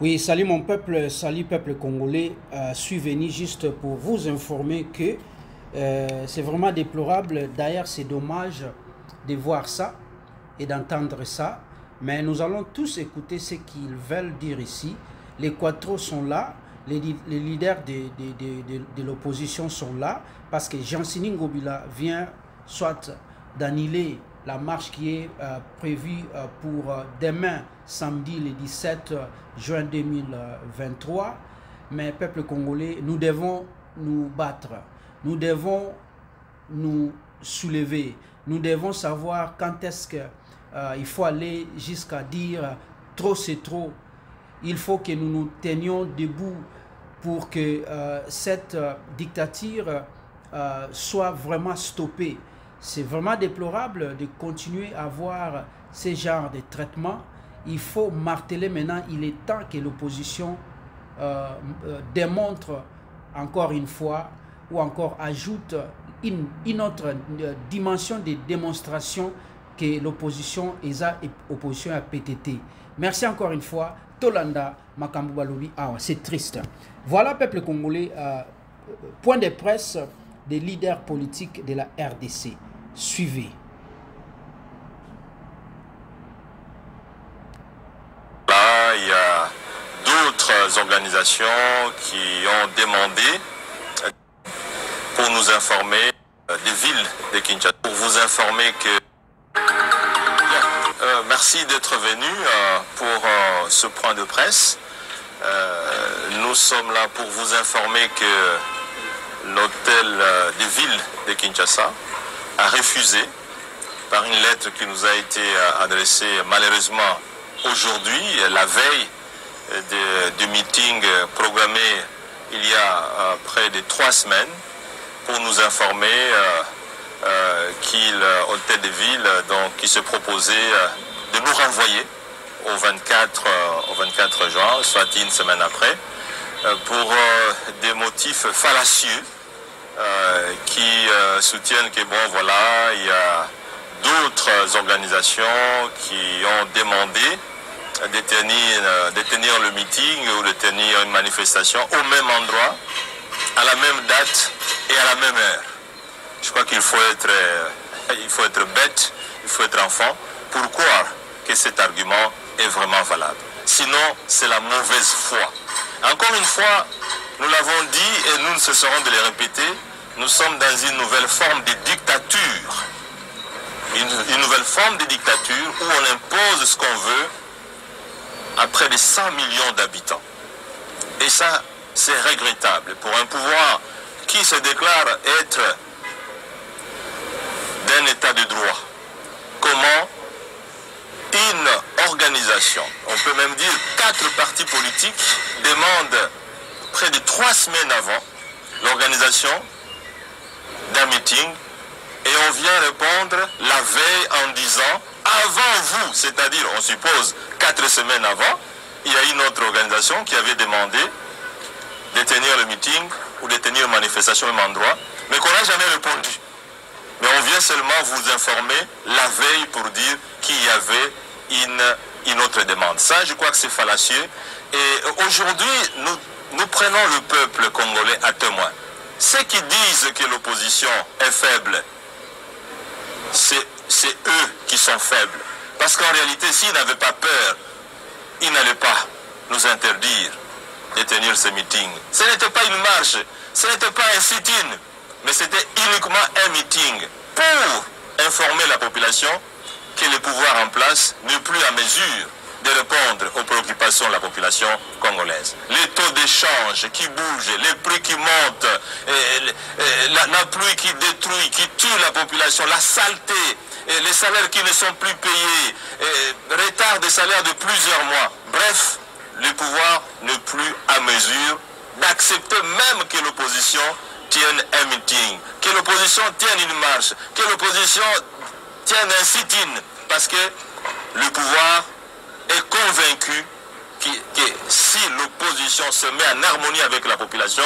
Oui, salut mon peuple, salut peuple congolais. Je suis venu juste pour vous informer que c'est vraiment déplorable. D'ailleurs, c'est dommage de voir ça et d'entendre ça. Mais nous allons tous écouter ce qu'ils veulent dire ici. Les quattros sont là, les leaders de l'opposition sont là, parce que Jansini Ngobila vient soit d'annuler la marche qui est prévue pour demain, samedi le 17 juin 2023. Mais peuple congolais, nous devons nous battre, nous devons nous soulever, nous devons savoir quand est-ce qu'il faut aller jusqu'à dire trop c'est trop. Il faut que nous nous tenions debout pour que cette dictature soit vraiment stoppée. C'est vraiment déplorable de continuer à avoir ce genre de traitement. Il faut marteler maintenant, il est temps que l'opposition démontre encore une fois ou encore ajoute une autre dimension de démonstration que l'opposition opposition à PTT. Merci encore une fois. Tolanda Makambu Balobi. Ah, c'est triste. Voilà, peuple congolais, point de presse des leaders politiques de la RDC. Suivez. Là, il y a d'autres organisations qui ont demandé pour nous informer des villes de Kinshasa, pour vous informer que merci d'être venu pour ce point de presse. Nous sommes là pour vous informer que l'hôtel des villes de Kinshasa a refusé, par une lettre qui nous a été adressée malheureusement aujourd'hui, la veille du meeting programmé il y a près de 3 semaines, pour nous informer qu'il, hôtel de ville, donc, qui se proposait de nous renvoyer au 24 juin, soit une semaine après, pour des motifs fallacieux qui soutiennent que, bon, voilà, il y a d'autres organisations qui ont demandé de tenir le meeting ou de tenir une manifestation au même endroit, à la même date et à la même heure. Je crois qu'il faut être bête, il faut être enfant pour croire que cet argument est vraiment valable. Sinon, c'est la mauvaise foi. Encore une fois, nous l'avons dit et nous ne cesserons de le répéter, nous sommes dans une nouvelle forme de dictature. Une nouvelle forme de dictature où on impose ce qu'on veut à près de 100 millions d'habitants. Et ça, c'est regrettable pour un pouvoir qui se déclare être d'un état de droit. Comment une organisation, on peut même dire 4 partis politiques, demandent près de 3 semaines avant l'organisation d'un meeting et on vient répondre la veille en disant avant vous, c'est-à-dire on suppose 4 semaines avant, il y a une autre organisation qui avait demandé de tenir le meeting ou de tenir une manifestation au même endroit, mais qu'on n'a jamais répondu. Mais on vient seulement vous informer la veille pour dire qu'il y avait une autre demande. Ça, je crois que c'est fallacieux. Et aujourd'hui, nous prenons le peuple congolais à témoin. Ceux qui disent que l'opposition est faible, c'est eux qui sont faibles. Parce qu'en réalité, s'ils n'avaient pas peur, ils n'allaient pas nous interdire de tenir ce meeting. Ce n'était pas une marche, ce n'était pas un sit-in, mais c'était uniquement un meeting pour informer la population que le pouvoir en place n'est plus à mesure de répondre aux préoccupations de la population congolaise. Les taux d'échange qui bougent, les prix qui montent, la pluie qui détruit, qui tue la population, la saleté, les salaires qui ne sont plus payés, retard des salaires de plusieurs mois. Bref, le pouvoir n'est plus à mesure d'accepter même que l'opposition tienne un meeting, que l'opposition tienne une marche, que l'opposition tienne un sit-in, parce que le pouvoir est convaincu que si l'opposition se met en harmonie avec la population,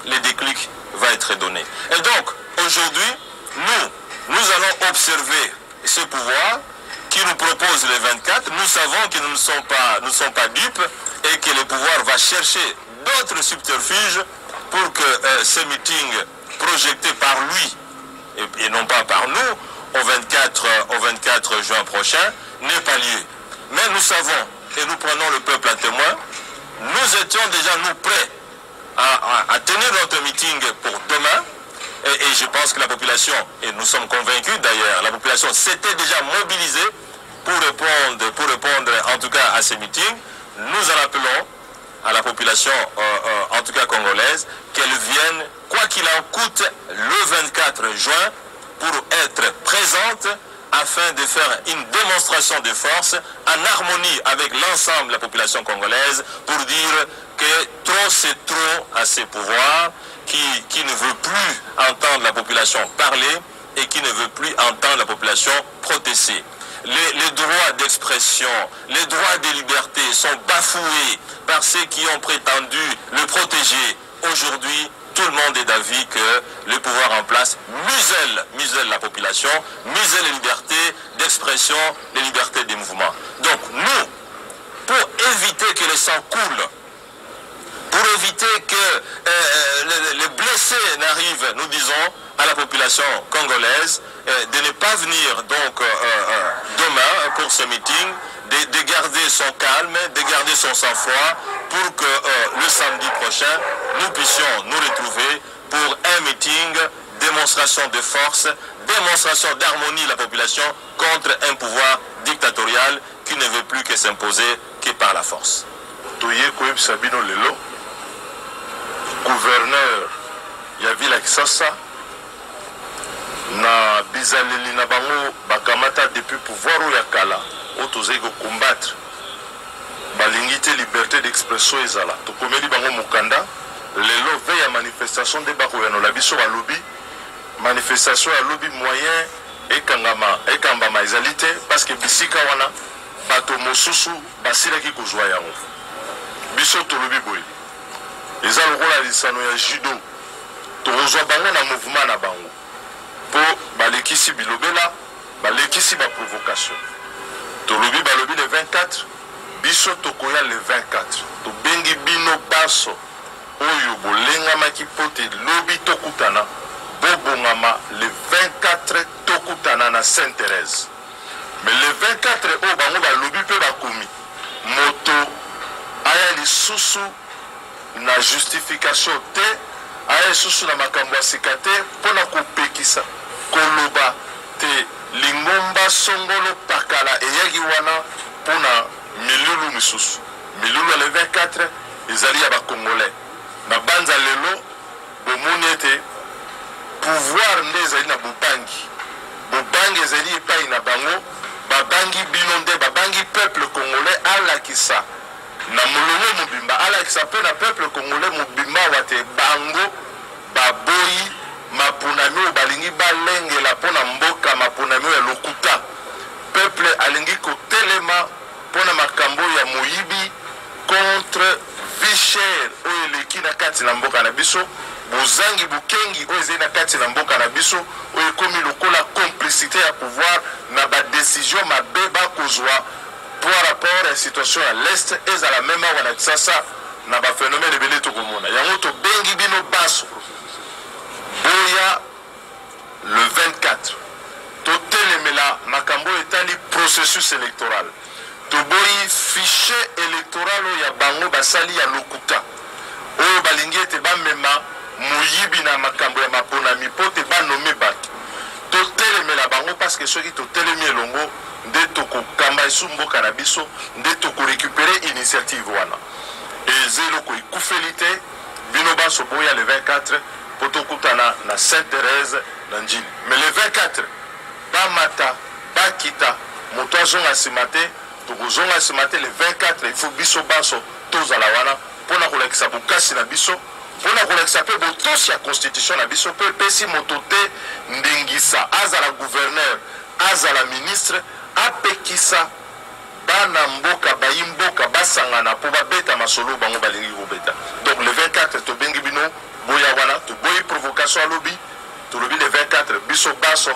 le déclic va être donné. Et donc, aujourd'hui, nous allons observer ce pouvoir qui nous propose les 24. Nous savons que nous ne sommes pas dupes, et que le pouvoir va chercher d'autres subterfuges pour que ces meetings projetés par lui et non pas par nous au 24 juin prochain n'aient pas lieu. Mais nous savons et nous prenons le peuple à témoin, nous étions déjà nous prêts à tenir notre meeting pour demain et je pense que la population, et nous sommes convaincus d'ailleurs, la population s'était déjà mobilisée pour répondre en tout cas à ces meetings. Nous en appelons à la population, en tout cas congolaise, qu'elle vienne, quoi qu'il en coûte, le 24 juin pour être présente afin de faire une démonstration de force en harmonie avec l'ensemble de la population congolaise pour dire que trop c'est trop à ces pouvoirs qui ne veut plus entendre la population parler et qui ne veut plus entendre la population protester. Les droits d'expression, les droits de liberté sont bafoués par ceux qui ont prétendu le protéger. Aujourd'hui, tout le monde est d'avis que le pouvoir en place muselle la population, muselle les libertés d'expression, les libertés de mouvement. Donc nous, pour éviter que le sang coule, pour éviter que les blessés n'arrivent, nous disons, à la population congolaise, de ne pas venir donc demain pour ce meeting, de garder son calme, de garder son sang-froid pour que le samedi prochain, nous puissions nous retrouver pour un meeting, démonstration de force, démonstration d'harmonie de la population contre un pouvoir dictatorial qui ne veut plus que s'imposer que par la force. Gouverneur ya ville Kisasa na bizaleli na bango bakamata depuis pouvoir ya kala otozai ko combattre balingi te liberté d'expression ezala tokomeli bango mukanda lelo veille ya manifestation de bako ya no la biso balobi manifestation ya lobi moyen ekambama ezali te parce que bisika wana bato mosusu basilaki kozwa yango biso tolobi boye eza lokola lisano ya judo tokozwa bango na mouvement na bango po balekisi bilobela balekisi baprovocation tolobi balobi le 24 biso tokoya le 24 tobengi bino baso oyo bolengamaki po te lobi tokutana bobongama le 24 tokutana na Sainte-Thérèse mais le 24 oyo bango balobi mpe bakomi moto aya lisusu na justification te aya susu na makambo ya sika te mpona kopekisa koloba te lingomba songolo pakala eyaki wana mpona milulu misusu milulu ya le 24 ezali ya bakongolais na banza lelo bomoni ete pouvoir nde ezali na bobangi ezali epai na bango babangi bino nde babangi peuple congolais alakisa na molongo mobimba alakisa mpe na peuple congolais mobimba wate bango baboyi mapunami oyo balingi balengela mpona mboka mapunami oyo ya lokuta peuple alingi kotelema mpona makambo ya moyibi contre vie chère oyo eleki na kati na mboka na biso bozangi bukengi oyo ezali na kati na mboka na biso oyo ekomi lokola complicité ya pouvoir na badécision mabe bakozwa par rapport à la situation à l'est ezala mema wana Kisasa na baphénomène ebele tokomona yango tobengi bino baso boya le 24 totelemela makambo etali processus électoral toboyi fichier électoral oyo ya bango basali ya lokuta oyo balingi ete bamema moyibi na makambo ya maponami mpo te banome bato totelemela bango parce que soki totelemi elongo nde tokokamba esu mboka na biso nde tokorécupere initiative wana eza eloko ekufeli te bino baso boya le 24 mpo tokutana na Sainte-Thérèse na njini mais le 24 bamata bakita moto azonga nsima te tokozonga nsima te le 24 il faut biso baso tozala wana mpona kolakisa bokasi na biso mpona kolakisa mpe botosi ya constitution na biso mpe epesi moto te ndengisa azala gouverneur azala ministre apekisa bana mboka bayi mboka basangana mpo babeta masolo bango balingi kobeta donc le 24 tobengi bino boya wana toboyi provocation alobi tolobi le 24 biso baso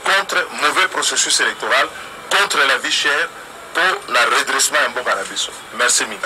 contre mauvais processus électoral contre la vie chère pour le redressement de mboka na biso. Merci mingi.